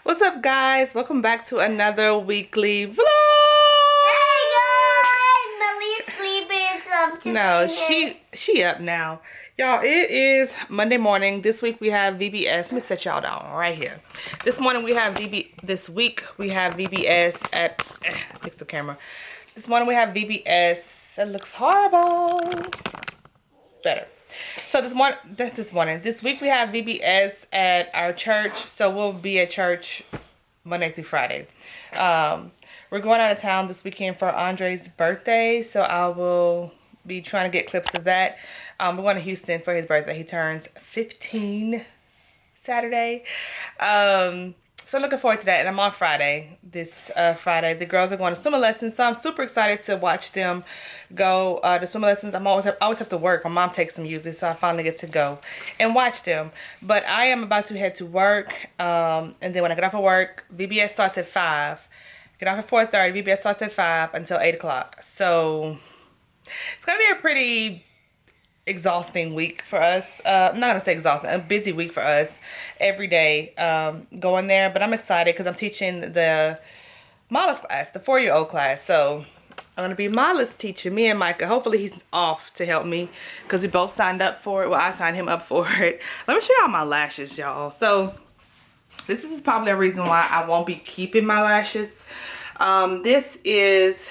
What's up, guys? Welcome back to another weekly vlog. Hey guys, Millie's sleeping, so I'm No, she up now. Y'all, it is Monday morning. This week we have VBS. Let me set y'all down right here. This week we have VBS at fix the camera. This morning we have VBS. That looks horrible. Better. So this week we have VBS at our church. So we'll be at church Monday through Friday. We're going out of town this weekend for Andre's birthday. So I will be trying to get clips of that. We're going to Houston for his birthday. He turns 15 Saturday. So I'm looking forward to that. And I'm on Friday. This Friday. The girls are going to swim lessons. So I'm super excited to watch them go to swim lessons. I always have to work. My mom takes them usually. So I finally get to go and watch them. But I am about to head to work. And then when I get off of work, VBS starts at 5. Get off at 4:30. VBS starts at 5 until 8 o'clock. So it's going to be a pretty exhausting week for us. I'm not gonna say exhausting, a busy week for us every day going there, but I'm excited because I'm teaching the Mala's class, the 4-year-old class. So I'm gonna be Mala's teacher, me and Micah. Hopefully he's off to help me because we both signed up for it. Well, I signed him up for it. Let me show y'all my lashes, y'all. So this is probably a reason why I won't be keeping my lashes. This is,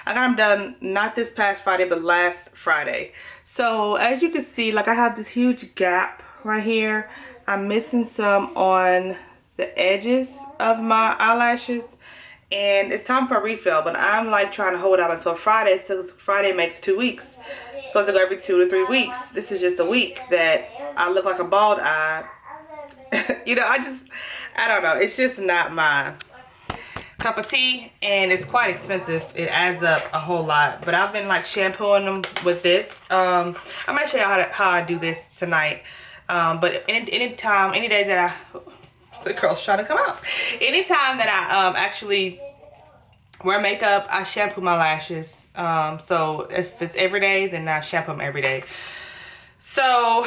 I got them done not this past Friday, but last Friday. So as you can see, like I have this huge gap right here. I'm missing some on the edges of my eyelashes. And it's time for a refill, but I'm like trying to hold out until Friday. So Friday makes 2 weeks. It's supposed to go every 2 to 3 weeks. This is just a week that I look like a bald eye. You know, I don't know. It's just not my cup of tea, and it's quite expensive. It adds up a whole lot, but I've been like shampooing them with this. I'm gonna show you how I do this tonight. But any day that the girl's trying to come out, anytime that I actually wear makeup, I shampoo my lashes. So if it's every day, then I shampoo them every day. So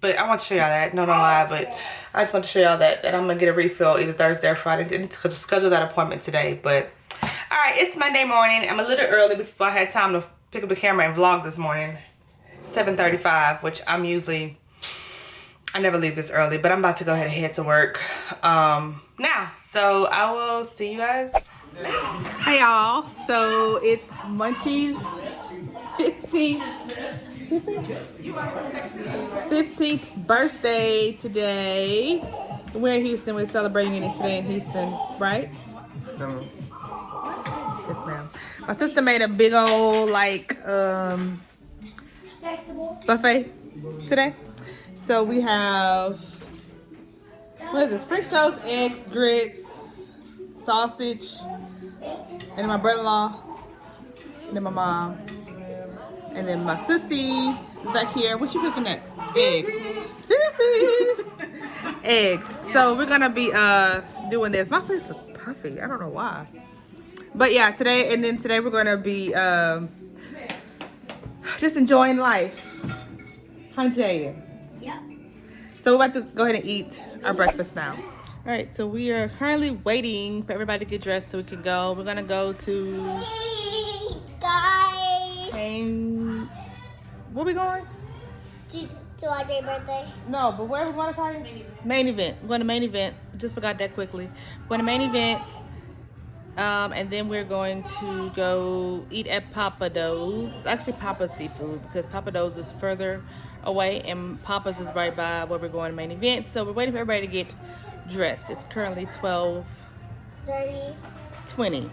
but I want to show y'all that. No lie, but I just want to show y'all that I'm going to get a refill either Thursday or Friday. I didn't schedule that appointment today. But, alright, it's Monday morning. I'm a little early, which is why I had time to pick up the camera and vlog this morning. 7:35, which I never leave this early. But I'm about to go ahead and head to work now. So, I will see you guys later. Hey, y'all. So, it's Munchie's 15th birthday today. We're in Houston. We're celebrating it today in Houston, right? Yes, ma'am. My sister made a big old like buffet today. So we have, what is this? French toast, eggs, grits, sausage, and then my brother-in-law, and then my mom. And then my sissy is back here. What you cooking at? Eggs. Sissy! Eggs. So we're gonna be doing this. My face is puffy. I don't know why. But yeah, today we're gonna be just enjoying life. Huh, Jaden? Yep. So we're about to go ahead and eat our breakfast now. Alright, so we are currently waiting for everybody to get dressed so we can go. We're gonna go to Hey guys. Where we going? To Adrian's birthday. No, but where we want to call it? Main event. We're going to main event. Just forgot that quickly. We're going to main event. And then we're going to go eat at Papa Do's. Actually, Papa's Seafood, because Papa Do's is further away and Papa's is right by where we're going to main event. So we're waiting for everybody to get dressed. It's currently 12:20. 12:20.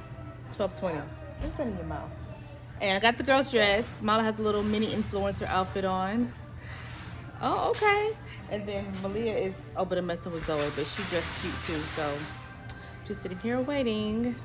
What's that in your mouth? And I got the girls dressed. Mala has a little mini influencer outfit on. Oh, okay. And then Malia is over there messing with Zoe, but she's dressed cute too. So just sitting here waiting.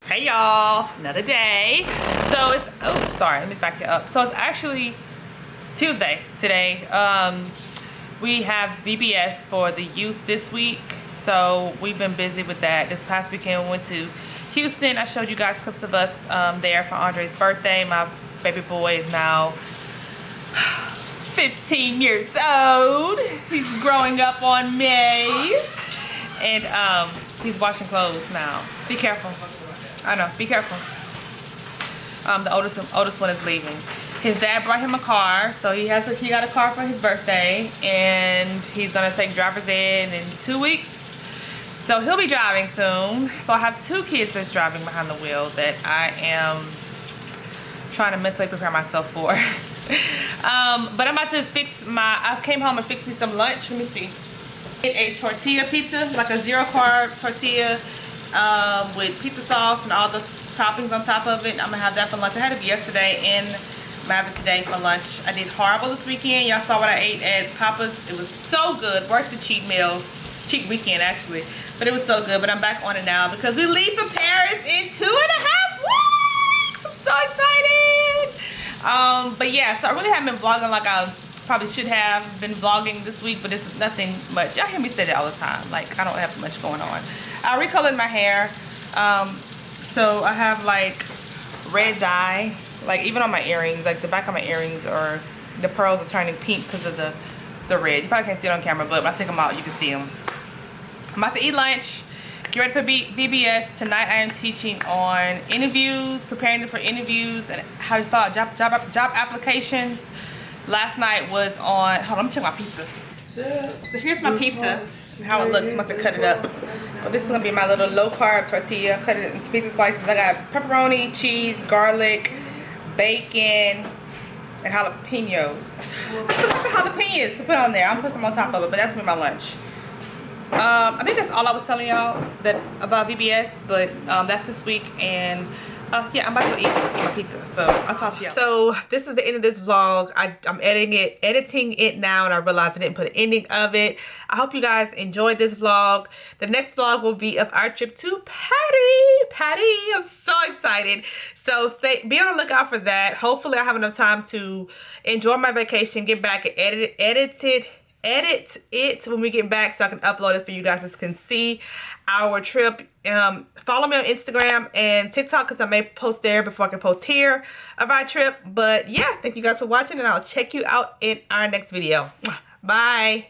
Hey y'all, another day. So it's, oh sorry, let me back it up. So it's actually Tuesday today. We have VBS for the youth this week. So we've been busy with that. This past weekend we went to Houston. I showed you guys clips of us there for Andre's birthday. My baby boy is now 15 years old. He's growing up on me. And he's washing clothes now. Be careful. I know, be careful. The oldest one is leaving. His dad brought him a car, so he got a car for his birthday, and he's gonna take driver's ed in 2 weeks. So he'll be driving soon. So I have 2 kids that's driving behind the wheel that I am trying to mentally prepare myself for. But I'm about to I came home and fixed me some lunch. Let me see. A tortilla pizza, like a 0-carb tortilla with pizza sauce and all the toppings on top of it. I'm gonna have that for lunch. I had it yesterday and I'm gonna have it today for lunch. I did horrible this weekend. Y'all saw what I ate at Papa's. It was so good. Worth the cheat weekend actually, but it was so good. But I'm back on it now because we leave for Paris in 2.5 weeks. I'm so excited. But yeah, so I really haven't been vlogging like I probably should have been vlogging this week, but it's nothing much. Y'all hear me say that all the time. Like, I don't have much going on. I recolored my hair. So I have like red dye, like even on my earrings, like the back of my earrings or the pearls are turning pink because of the red. You probably can't see it on camera, but when I take them out, you can see them. I'm about to eat lunch. Get ready for VBS. Tonight I am teaching on interviews, preparing for interviews and how you fill out job applications. Last night was on, hold on, let me check my pizza. So here's my pizza, how it looks. I'm about to cut it up. Well, this is gonna be my little low carb tortilla. Cut it into pizza slices. I got pepperoni, cheese, garlic, bacon, and jalapenos. I forgot the jalapenos to put on there. I'm gonna put some on top of it, but that's gonna be my lunch. I think that's all I was telling y'all about VBS, but that's this week, and yeah, I'm about to go eat my pizza, so I'll talk to y'all. So this is the end of this vlog. I'm editing it now, and I realized I didn't put an ending of it. I hope you guys enjoyed this vlog. The next vlog will be of our trip to Patty. I'm so excited. So be on the lookout for that. Hopefully I have enough time to enjoy my vacation, get back and edit it when we get back so I can upload it for you guys so you can see our trip. Follow me on Instagram and TikTok because I may post there before I can post here of our trip. But yeah, thank you guys for watching and I'll check you out in our next video. Bye.